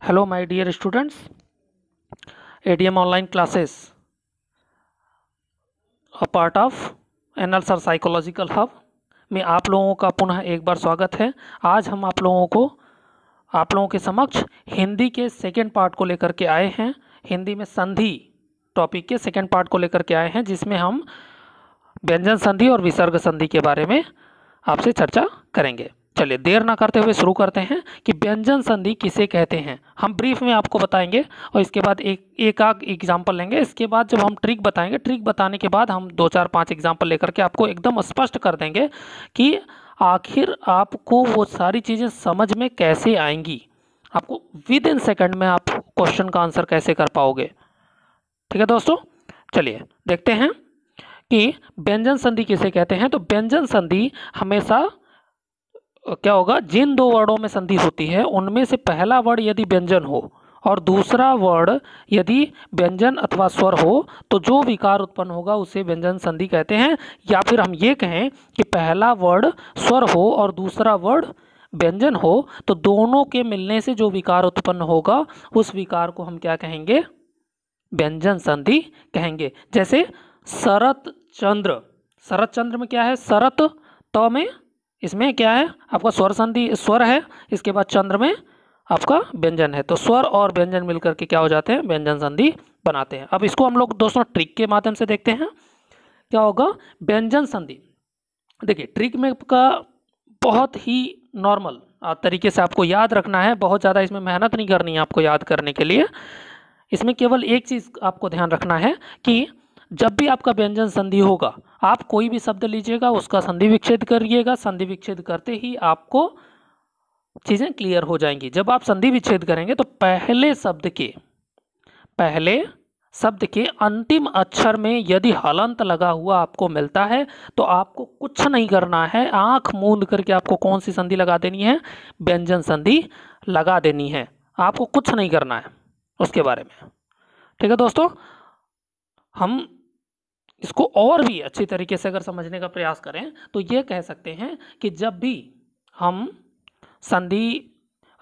Hello my dear students, ADM online classes a part of NL sir psychological hub में आप लोगों का पुनः एक बार स्वागत है। आज हम आप लोगों के समक्ष हिंदी के सेकेंड पार्ट को लेकर के आए हैं। हिंदी में संधि टॉपिक के सेकेंड पार्ट को लेकर के आए हैं, जिसमें हम व्यंजन संधि और विसर्ग संधि के बारे में आपसे चर्चा करेंगे। चलिए देर ना करते हुए शुरू करते हैं कि व्यंजन संधि किसे कहते हैं। हम ब्रीफ में आपको बताएंगे और इसके बाद एक आध एग्जाम्पल लेंगे। इसके बाद जब हम ट्रिक बताएंगे, ट्रिक बताने के बाद हम 2-4-5 एग्जाम्पल लेकर के आपको एकदम स्पष्ट कर देंगे कि आखिर आपको वो सारी चीज़ें समझ में कैसे आएंगी, आपको विद इन सेकेंड में आप क्वेश्चन का आंसर कैसे कर पाओगे। ठीक है दोस्तों, चलिए देखते हैं कि व्यंजन संधि किसे कहते हैं। तो व्यंजन संधि हमेशा क्या होगा, जिन दो वर्डों में संधि होती है उनमें से पहला वर्ड यदि व्यंजन हो और दूसरा वर्ड यदि व्यंजन अथवा स्वर हो तो जो विकार उत्पन्न होगा उसे व्यंजन संधि कहते हैं। या फिर हम ये कहें कि पहला वर्ड स्वर हो और दूसरा वर्ड व्यंजन हो तो दोनों के मिलने से जो विकार उत्पन्न होगा उस विकार को हम क्या कहेंगे, व्यंजन संधि कहेंगे। जैसे शरत चंद्र, शरत चंद्र में क्या है, शरत तो में इसमें क्या है आपका स्वर संधि, स्वर है, इसके बाद चंद्र में आपका व्यंजन है, तो स्वर और व्यंजन मिलकर के क्या हो जाते हैं, व्यंजन संधि बनाते हैं। अब इसको हम लोग दोस्तों ट्रिक के माध्यम से देखते हैं क्या होगा व्यंजन संधि। देखिए ट्रिक में का बहुत ही नॉर्मल तरीके से आपको याद रखना है, बहुत ज़्यादा इसमें मेहनत नहीं करनी है आपको याद करने के लिए। इसमें केवल एक चीज़ आपको ध्यान रखना है कि जब भी आपका व्यंजन संधि होगा, आप कोई भी शब्द लीजिएगा उसका संधि विच्छेद करिएगा। संधि विच्छेद करते ही आपको चीज़ें क्लियर हो जाएंगी। जब आप संधि विच्छेद करेंगे तो पहले शब्द के अंतिम अक्षर में यदि हलंत लगा हुआ आपको मिलता है तो आपको कुछ नहीं करना है, आंख मूंद करके आपको कौन सी संधि लगा देनी है, व्यंजन संधि लगा देनी है। आपको कुछ नहीं करना है उसके बारे में। ठीक है दोस्तों, हम इसको और भी अच्छी तरीके से अगर समझने का प्रयास करें तो ये कह सकते हैं कि जब भी हम संधि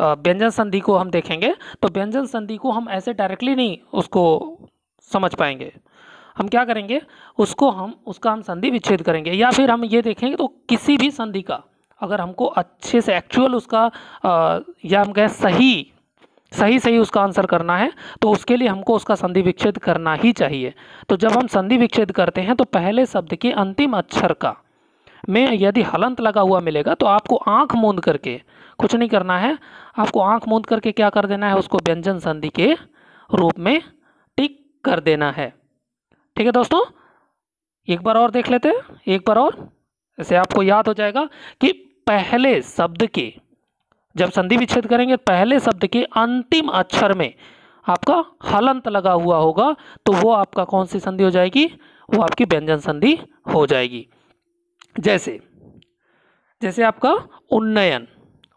व्यंजन संधि को हम देखेंगे तो व्यंजन संधि को हम ऐसे डायरेक्टली नहीं उसको समझ पाएंगे। हम क्या करेंगे, उसका हम संधि विच्छेद करेंगे, या फिर हम ये देखेंगे तो किसी भी संधि का अगर हमको अच्छे से एक्चुअल उसका या हम कहें सही उसका आंसर करना है तो उसके लिए हमको उसका संधि विच्छेद करना ही चाहिए। तो जब हम संधि विच्छेद करते हैं तो पहले शब्द के अंतिम अक्षर का में यदि हलंत लगा हुआ मिलेगा तो आपको आंख मूंद करके, कुछ नहीं करना है, आपको आंख मूंद करके क्या कर देना है, उसको व्यंजन संधि के रूप में टिक कर देना है। ठीक है दोस्तों, एक बार और देख लेते हैं, एक बार और, ऐसे आपको याद हो जाएगा कि पहले शब्द के जब संधि विच्छेद करेंगे पहले शब्द के अंतिम अक्षर में आपका हलंत लगा हुआ होगा तो वो आपका कौन सी संधि हो जाएगी, वो आपकी व्यंजन संधि हो जाएगी। जैसे आपका उन्नयन,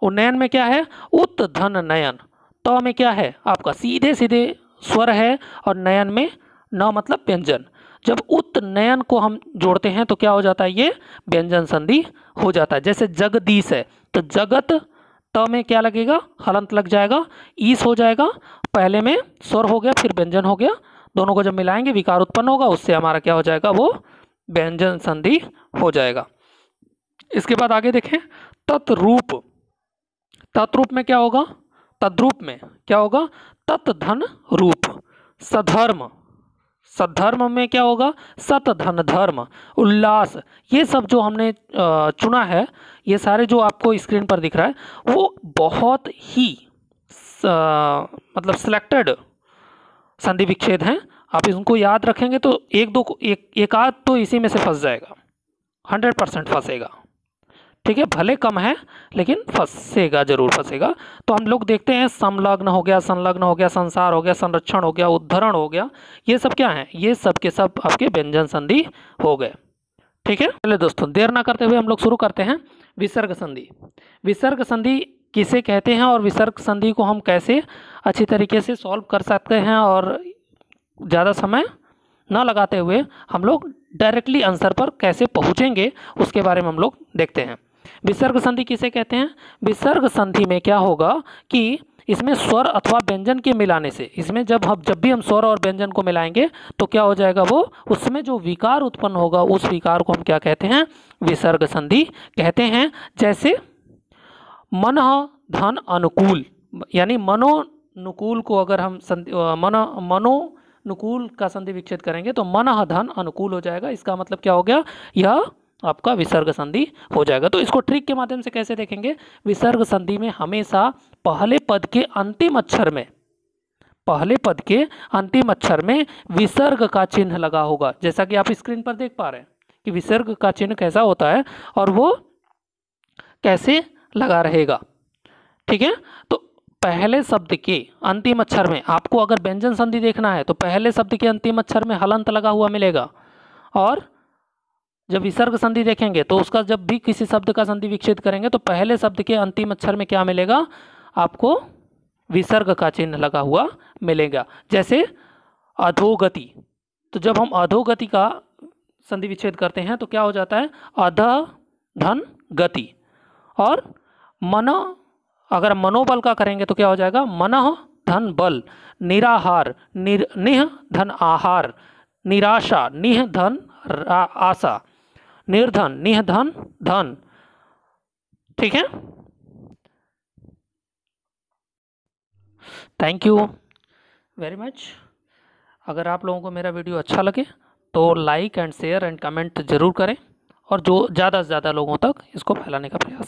उन्नयन में क्या है, उत धन नयन, तो में क्या है आपका सीधे स्वर है और नयन में न मतलब व्यंजन। जब उत नयन को हम जोड़ते हैं तो क्या हो जाता है, ये व्यंजन संधि हो जाता है। जैसे जगदीश है तो जगत त में क्या लगेगा, हलंत लग जाएगा, ईस हो जाएगा, पहले में स्वर हो गया फिर व्यंजन हो गया, दोनों को जब मिलाएंगे विकार उत्पन्न होगा, उससे हमारा क्या हो जाएगा, वो व्यंजन संधि हो जाएगा। इसके बाद आगे देखें तत्रूप, तत्रूप में क्या होगा, तद्रूप में क्या होगा, तत् धन रूप। सधर्म, सद्धर्म में क्या होगा, सत धन धर्म। उल्लास, ये सब जो हमने चुना है, ये सारे जो आपको स्क्रीन पर दिख रहा है वो बहुत ही मतलब सिलेक्टेड संधि विच्छेद हैं। आप इनको याद रखेंगे तो एक आध तो इसी में से फंस जाएगा, 100% फंसेगा। ठीक है, भले कम है लेकिन फंसेगा, जरूर फंसेगा। तो हम लोग देखते हैं संलग्न हो गया, संलग्न हो गया, संसार हो गया, संरक्षण हो गया, उद्धरण हो गया, ये सब क्या है, ये सब के सब आपके व्यंजन संधि हो गए। ठीक है, चलिए दोस्तों देर ना करते हुए हम लोग शुरू करते हैं विसर्ग संधि। विसर्ग संधि किसे कहते हैं और विसर्ग संधि को हम कैसे अच्छी तरीके से सॉल्व कर सकते हैं और ज़्यादा समय न लगाते हुए हम लोग डायरेक्टली आंसर पर कैसे पहुँचेंगे उसके बारे में हम लोग देखते हैं। विसर्ग संधि किसे कहते हैं, विसर्ग संधि में क्या होगा कि इसमें स्वर अथवा व्यंजन के मिलाने से, इसमें जब भी हम स्वर और व्यंजन को मिलाएंगे तो क्या हो जाएगा, वो उसमें जो विकार उत्पन्न होगा उस विकार को हम क्या कहते हैं, विसर्ग संधि कहते हैं। जैसे मन धन अनुकूल, यानी मनोनुकूल को अगर हम मनोनुकूल का संधि विच्छेद करेंगे तो मन धन अनुकूल हो जाएगा। इसका मतलब क्या हो गया, यह आपका विसर्ग संधि हो जाएगा। तो इसको ट्रिक के माध्यम से कैसे देखेंगे, विसर्ग संधि में हमेशा पहले पद के अंतिम अक्षर में विसर्ग का चिन्ह लगा होगा। जैसा कि आप स्क्रीन पर देख पा रहे हैं कि विसर्ग का चिन्ह कैसा होता है और वो कैसे लगा रहेगा। ठीक है, तो पहले शब्द के अंतिम अक्षर में आपको अगर व्यंजन संधि देखना है तो पहले शब्द के अंतिम अक्षर में हलंत लगा हुआ मिलेगा, और जब विसर्ग संधि देखेंगे तो उसका जब भी किसी शब्द का संधि विच्छेद करेंगे तो पहले शब्द के अंतिम अक्षर में क्या मिलेगा, आपको विसर्ग का चिन्ह लगा हुआ मिलेगा। जैसे अधोगति, तो जब हम अधोगति का संधि विच्छेद करते हैं तो क्या हो जाता है, अध धन गति। और मन, अगर मनोबल का करेंगे तो क्या हो जाएगा, मनः धन बल, निराहार निह धन आहार, निराशा निह धन आशा, निर्धन निह धन धन। ठीक है, थैंक यू वेरी मच। अगर आप लोगों को मेरा वीडियो अच्छा लगे तो like and share and comment ज़रूर करें, और जो ज़्यादा से ज़्यादा लोगों तक इसको फैलाने का प्रयास